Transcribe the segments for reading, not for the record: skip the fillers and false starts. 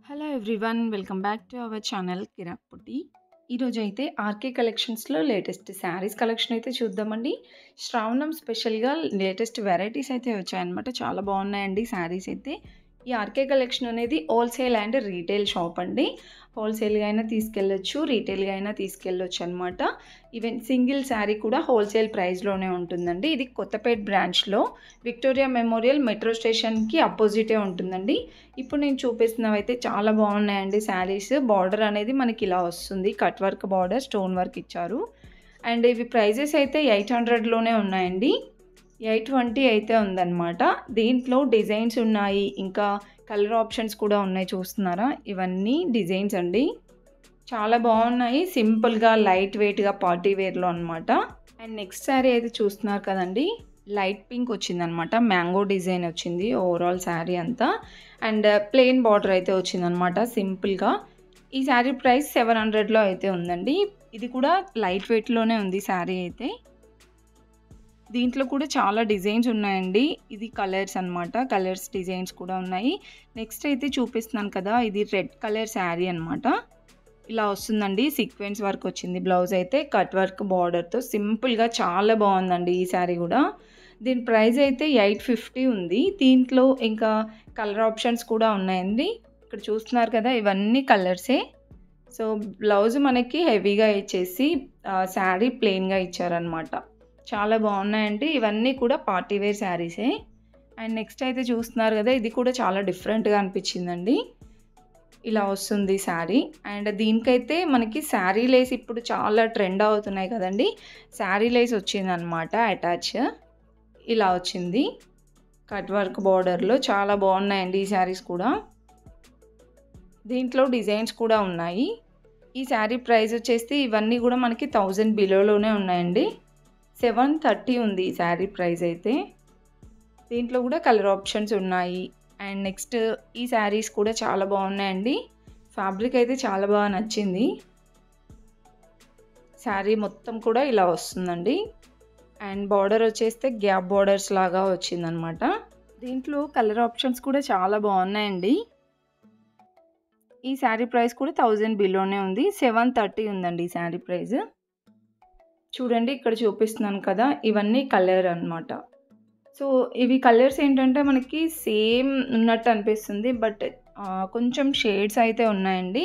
Hello everyone, welcome back to our channel Kirak Putti. ఈరోజు అయితే RK కలెక్షన్స్లో లేటెస్ట్ శారీస్ కలెక్షన్ అయితే చూద్దామండి. శ్రావణం స్పెషల్గా లేటెస్ట్ వెరైటీస్ అయితే వచ్చాయన్నమాట. చాలా బాగున్నాయండి శారీస్ అయితే. ఈ ఆర్కే కలెక్షన్ అనేది హోల్సేల్ అండ్ రీటైల్ షాప్ అండి. హోల్సేల్గా అయినా తీసుకెళ్ళొచ్చు, రీటైల్గా అయినా తీసుకెళ్ళొచ్చు అనమాట. ఈవెన్ సింగిల్ శారీ కూడా హోల్సేల్ ప్రైస్లోనే ఉంటుందండి. ఇది కొత్తపేట్ బ్రాంచ్లో విక్టోరియా మెమోరియల్ మెట్రో స్టేషన్కి అపోజిటే ఉంటుందండి. ఇప్పుడు నేను చూపిస్తున్నవి అయితే చాలా బాగున్నాయండి శారీస్. బార్డర్ అనేది మనకి ఇలా వస్తుంది, cut work border, stone work ఇచ్చారు. అండ్ ఇవి ప్రైజెస్ అయితే 800లోనే ఉన్నాయండి. 820 అయితే ఉందన్నమాట. దీంట్లో డిజైన్స్ ఉన్నాయి, ఇంకా కలర్ ఆప్షన్స్ కూడా ఉన్నాయి. చూస్తున్నారా, ఇవన్నీ డిజైన్స్ అండి. చాలా బాగున్నాయి, సింపుల్గా లైట్ వెయిట్గా పార్టీ వేర్లో అనమాట. అండ్ నెక్స్ట్ శారీ అయితే చూస్తున్నారు కదండి, లైట్ పింక్ వచ్చిందనమాట. మ్యాంగో డిజైన్ వచ్చింది ఓవరాల్ శారీ అంతా. అండ్ ప్లెయిన్ బార్డర్ అయితే వచ్చిందనమాట సింపుల్గా. ఈ శారీ ప్రైస్ 700లో అయితే ఉందండి. ఇది కూడా లైట్ వెయిట్లోనే ఉంది శారీ అయితే. దీంట్లో కూడా చాలా డిజైన్స్ ఉన్నాయండి. ఇది కలర్స్ అనమాట, కలర్స్ డిజైన్స్ కూడా ఉన్నాయి. నెక్స్ట్ అయితే చూపిస్తున్నాను కదా, ఇది రెడ్ కలర్ శారీ అనమాట. ఇలా వస్తుందండి, సీక్వెన్స్ వర్క్ వచ్చింది. బ్లౌజ్ అయితే కట్ వర్క్ బార్డర్తో సింపుల్గా చాలా బాగుందండి ఈ శారీ కూడా. దీని ప్రైస్ అయితే 850 ఉంది. దీంట్లో ఇంకా కలర్ ఆప్షన్స్ కూడా ఉన్నాయండి. ఇక్కడ చూస్తున్నారు కదా, ఇవన్నీ కలర్సే. సో బ్లౌజ్ మనకి హెవీగా ఇచ్చేసి శారీ ప్లెయిన్గా ఇచ్చారనమాట. చాలా బాగున్నాయండి. ఇవన్నీ కూడా పార్టీ వేర్ శారీసే. అండ్ నెక్స్ట్ అయితే చూస్తున్నారు కదా, ఇది కూడా చాలా డిఫరెంట్గా అనిపించిందండి. ఇలా వస్తుంది శారీ. అండ్ దీనికైతే మనకి శారీ లేస్ ఇప్పుడు చాలా ట్రెండ్ అవుతున్నాయి కదండి. శారీ లేస్ వచ్చిందనమాట అటాచ్. ఇలా వచ్చింది కట్ వర్క్ బార్డర్లో. చాలా బాగున్నాయండి ఈ శారీస్ కూడా. దీంట్లో డిజైన్స్ కూడా ఉన్నాయి. ఈ శారీ ప్రైస్ వచ్చేసి ఇవన్నీ కూడా మనకి 1000 బిలోలోనే ఉన్నాయండి. 730 ఉంది ఈ శారీ ప్రైస్ అయితే. దీంట్లో కూడా కలర్ ఆప్షన్స్ ఉన్నాయి. అండ్ నెక్స్ట్ ఈ శారీస్ కూడా చాలా బాగున్నాయండి. ఫ్యాబ్రిక్ అయితే చాలా బాగా నచ్చింది. శారీ మొత్తం కూడా ఇలా వస్తుందండి. అండ్ బార్డర్ వచ్చేస్తే గ్యాప్ బార్డర్స్ లాగా వచ్చిందనమాట. దీంట్లో కలర్ ఆప్షన్స్ కూడా చాలా బాగున్నాయండి. ఈ శారీ ప్రైస్ కూడా 1000 బిలోనే ఉంది. 730 ఉందండి ఈ శారీ ప్రైస్. చూడండి, ఇక్కడ చూపిస్తున్నాను కదా, ఇవన్నీ కలర్ అనమాట. సో ఇవి కలర్స్ ఏంటంటే మనకి సేమ్ ఉన్నట్టు అనిపిస్తుంది, బట్ కొంచెం షేడ్స్ అయితే ఉన్నాయండి.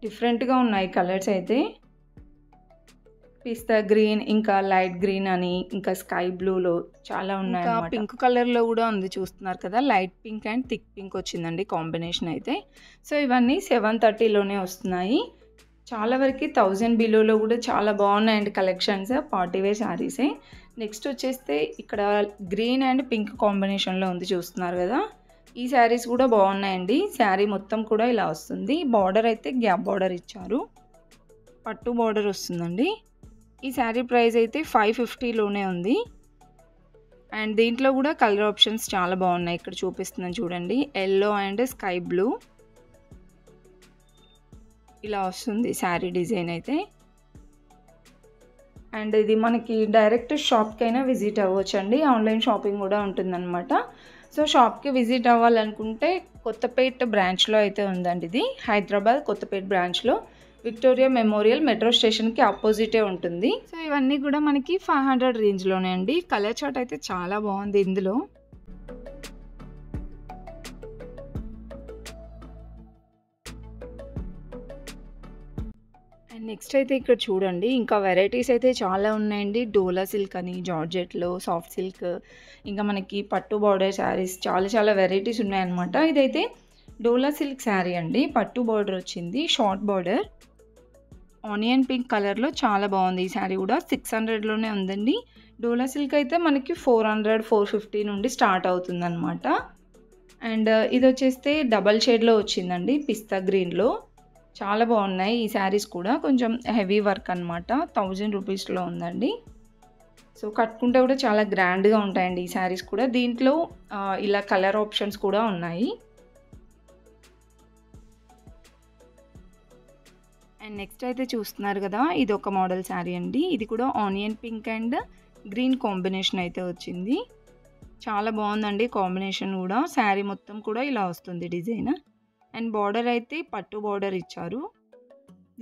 డిఫరెంట్గా ఉన్నాయి కలర్స్ అయితే. పిస్తా గ్రీన్, ఇంకా లైట్ గ్రీన్ అని, ఇంకా స్కై బ్లూలో చాలా ఉన్నాయి. ఇంకా పింక్ కలర్లో కూడా ఉంది, చూస్తున్నారు కదా. Light pink and thick pink వచ్చిందండి కాంబినేషన్ అయితే. సో ఇవన్నీ 730లోనే వస్తున్నాయి. చాలా వరకు 1000 బిలోలో కూడా చాలా బాగున్నాయండి కలెక్షన్స్, పార్టీ వేర్ శారీసే. నెక్స్ట్ వచ్చేస్తే ఇక్కడ గ్రీన్ అండ్ పింక్ కాంబినేషన్లో ఉంది, చూస్తున్నారు కదా. ఈ శారీస్ కూడా బాగున్నాయండి. శారీ మొత్తం కూడా ఇలా వస్తుంది. బార్డర్ అయితే గ్యాప్ బార్డర్ ఇచ్చారు, పట్టు బార్డర్ వస్తుందండి. ఈ శారీ ప్రైస్ అయితే 550లోనే ఉంది. అండ్ దీంట్లో కూడా కలర్ ఆప్షన్స్ చాలా బాగున్నాయి. ఇక్కడ చూపిస్తున్నాను చూడండి, ఎల్లో అండ్ స్కై బ్లూ. ఇలా వస్తుంది శారీ డిజైన్ అయితే. అండ్ ఇది మనకి డైరెక్ట్ షాప్కి అయినా విజిట్ అవ్వచ్చండి. ఆన్లైన్ షాపింగ్ కూడా ఉంటుందన్నమాట. సో షాప్కి విజిట్ అవ్వాలనుకుంటే కొత్తపేట్ బ్రాంచ్లో అయితే ఉందండి. ఇది హైదరాబాద్ కొత్తపేట్ బ్రాంచ్లో విక్టోరియా మెమోరియల్ మెట్రో స్టేషన్కి ఆపోజిటే ఉంటుంది. సో ఇవన్నీ కూడా మనకి 500 రేంజ్లోనే అండి. కలర్ చార్ట్ అయితే చాలా బాగుంది ఇందులో. అండ్ నెక్స్ట్ అయితే ఇక్కడ చూడండి, ఇంకా వెరైటీస్ అయితే చాలా ఉన్నాయండి. డోలా సిల్క్ అని, జార్జెట్లో సాఫ్ట్ సిల్క్, ఇంకా మనకి పట్టు బార్డర్ శారీస్, చాలా చాలా వెరైటీస్ ఉన్నాయన్నమాట. ఇదైతే డోలా సిల్క్ శారీ అండి. పట్టు బార్డర్ వచ్చింది, షార్ట్ బార్డర్, ఆనియన్ పింక్ కలర్లో. చాలా బాగుంది ఈ శారీ కూడా. 600లోనే ఉందండి. డోలా సిల్క్ అయితే మనకి 400, 450 నుండి స్టార్ట్ అవుతుందన్నమాట. అండ్ ఇది వచ్చేస్తే డబల్ షేడ్లో వచ్చిందండి, పిస్తా గ్రీన్లో. చాలా బాగున్నాయి ఈ శారీస్ కూడా. కొంచెం హెవీ వర్క్ అనమాట. 1000 రూపీస్లో ఉందండి. సో కట్టుకుంటే కూడా చాలా గ్రాండ్గా ఉంటాయండి ఈ శారీస్ కూడా. దీంట్లో ఇలా కలర్ ఆప్షన్స్ కూడా ఉన్నాయి. అండ్ నెక్స్ట్ అయితే చూస్తున్నారు కదా, ఇది ఒక మోడల్ శారీ అండి. ఇది కూడా onion pink and green combination అయితే వచ్చింది. చాలా బాగుందండి కాంబినేషన్ కూడా. శారీ మొత్తం కూడా ఇలా వస్తుంది డిజైన్. అండ్ బార్డర్ అయితే పట్టు బార్డర్ ఇచ్చారు.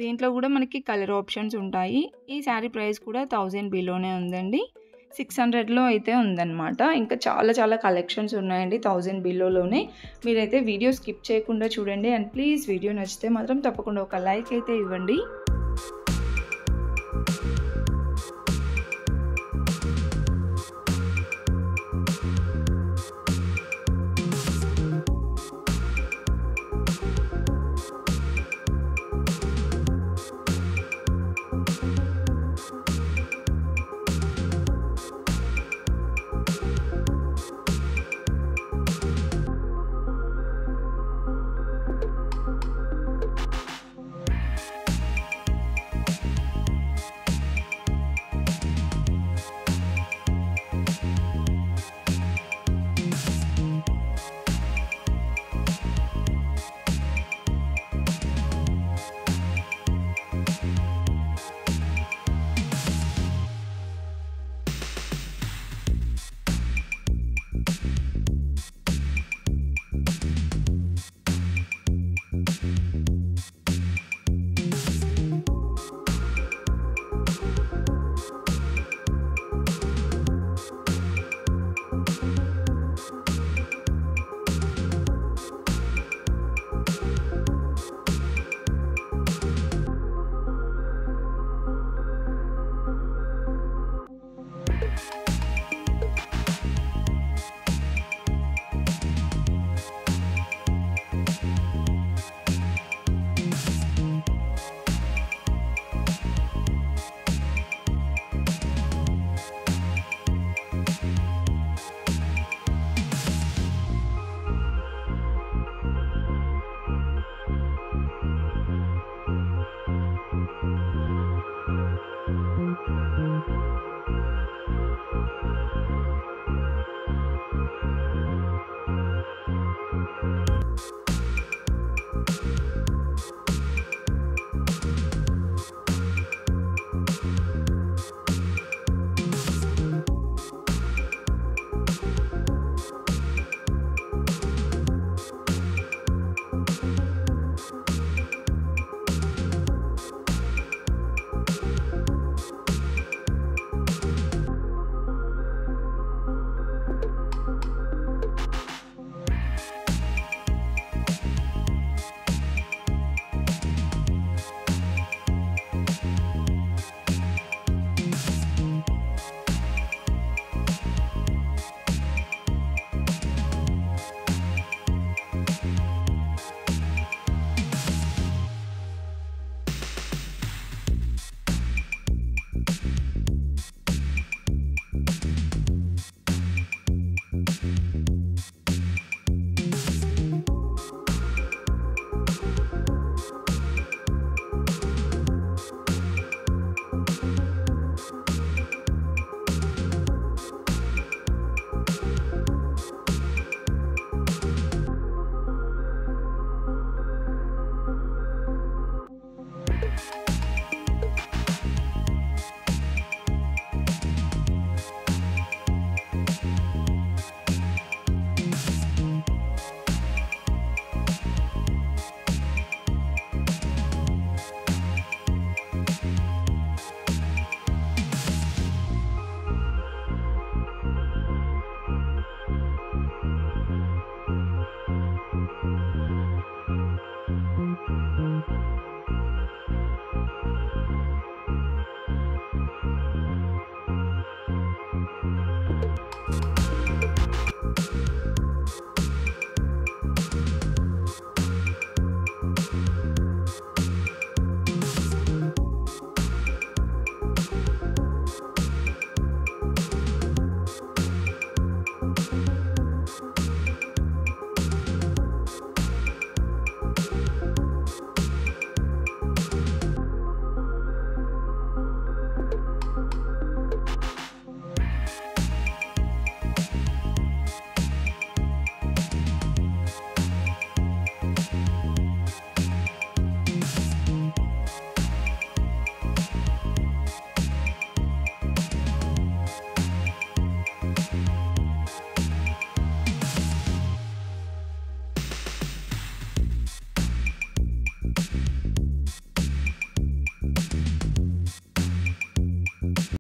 దీంట్లో కూడా మనకి కలర్ ఆప్షన్స్ ఉంటాయి. ఈ శారీ ప్రైస్ కూడా 1000 బిలోనే ఉందండి. 600లో అయితే ఉందన్నమాట. ఇంకా చాలా కలెక్షన్స్ ఉన్నాయండి 1000 బిలోలోనే. మీరైతే వీడియో స్కిప్ చేయకుండా చూడండి. అండ్ ప్లీజ్ వీడియో నచ్చితే మాత్రం తప్పకుండా ఒక లైక్ అయితే ఇవ్వండి.